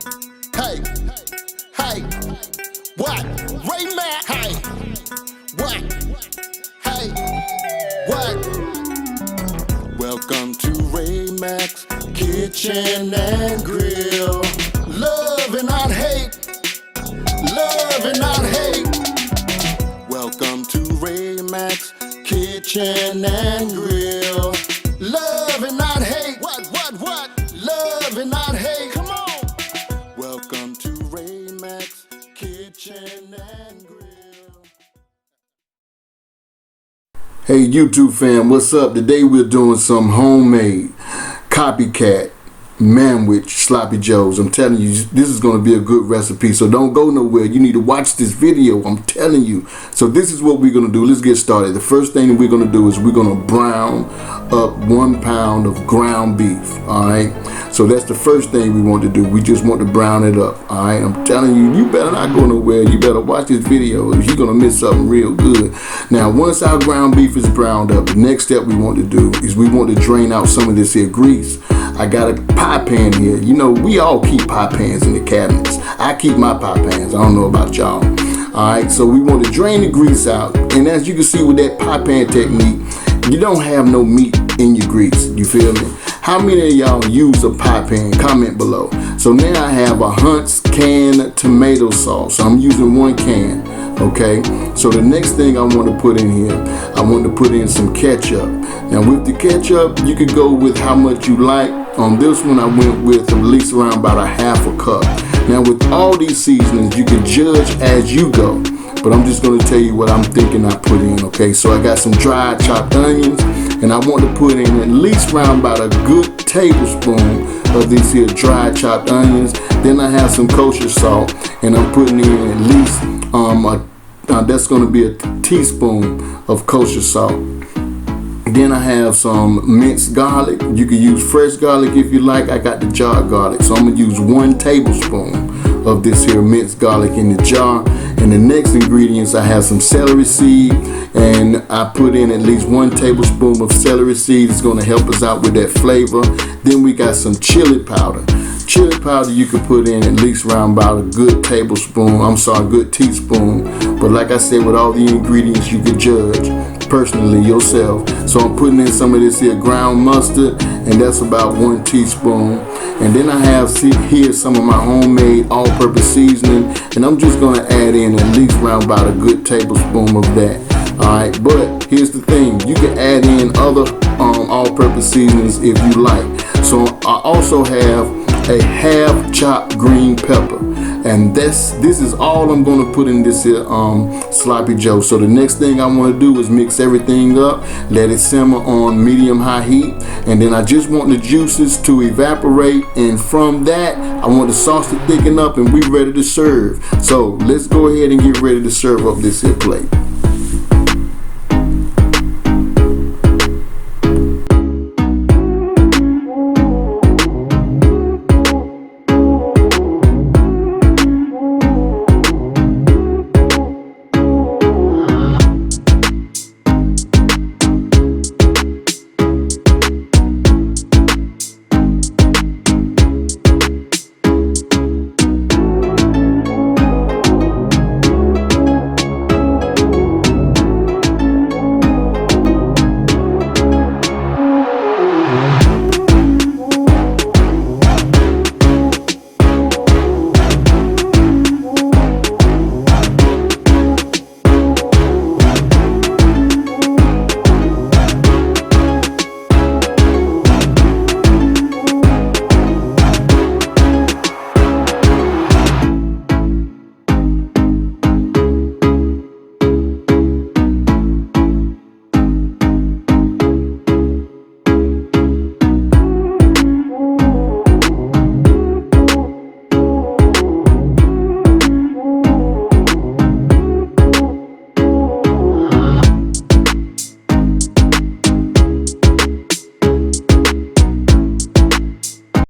Hey, hey, what? Ray Mac, hey, what? Hey, what? Welcome to Ray Mac's Kitchen and Grill. Love and not hate. Love and not hate. Welcome to Ray Mac's Kitchen and Grill. Love and not hate. What? Love and not hate. Come on. Welcome to Ray Mac's Kitchen and Grill. Hey YouTube fam, what's up? Today we're doing some homemade copycat Manwich Sloppy Joes. I'm telling you, this is going to be a good recipe, so don't go nowhere. You need to watch this video, I'm telling you. So this is what we're going to do. Let's get started. The first thing that we're going to do is we're going to brown up 1 pound of ground beef. Alright, so that's the first thing we want to do. We just want to brown it up. Alright, I'm telling you, you better not go nowhere. You better watch this video, or you're going to miss something real good. Now once our ground beef is browned up, the next step we want to do is we want to drain out some of this here grease. I got a pie pan here. You know, we all keep pie pans in the cabinets. I keep my pie pans. I don't know about y'all. Alright, so we want to drain the grease out. And as you can see with that pie pan technique, you don't have no meat in your grease. You feel me? How many of y'all use a pie pan? Comment below. So now I have a Hunt's canned tomato sauce. So I'm using 1 can. Okay, so the next thing I want to put in here, I want to put in some ketchup. Now with the ketchup, you could go with how much you like. On this one I went with at least around about a ½ cup. Now with all these seasonings, you can judge as you go, but I'm just going to tell you what I'm thinking I put in. Okay, so I got some dried chopped onions, and I want to put in at least around about a good tablespoon of these here dried chopped onions. Then I have some kosher salt, and I'm putting in at least that's going to be a teaspoon of kosher salt. Then I have some minced garlic. You can use fresh garlic if you like. I got the jar garlic, so I'm going to use 1 tablespoon of this here minced garlic in the jar. And the next ingredients, I have some celery seed, and I put in at least 1 tablespoon of celery seed. It's going to help us out with that flavor. Then we got some chili powder. Chili powder you could put in at least around about a good good teaspoon. But like I said, with all the ingredients, you could judge personally yourself. So I'm putting in some of this here ground mustard, and that's about 1 teaspoon. And then I have here some of my homemade all-purpose seasoning, and I'm just going to add in at least around about a good tablespoon of that. Alright, but here's the thing, you can add in other all-purpose seasonings if you like. So I also have a half chopped green pepper, and this is all I'm going to put in this here sloppy joe. So the next thing I want to do is mix everything up, let it simmer on medium-high heat, and then I just want the juices to evaporate, and from that I want the sauce to thicken up, and we ready to serve. So let's go ahead and get ready to serve up this here plate.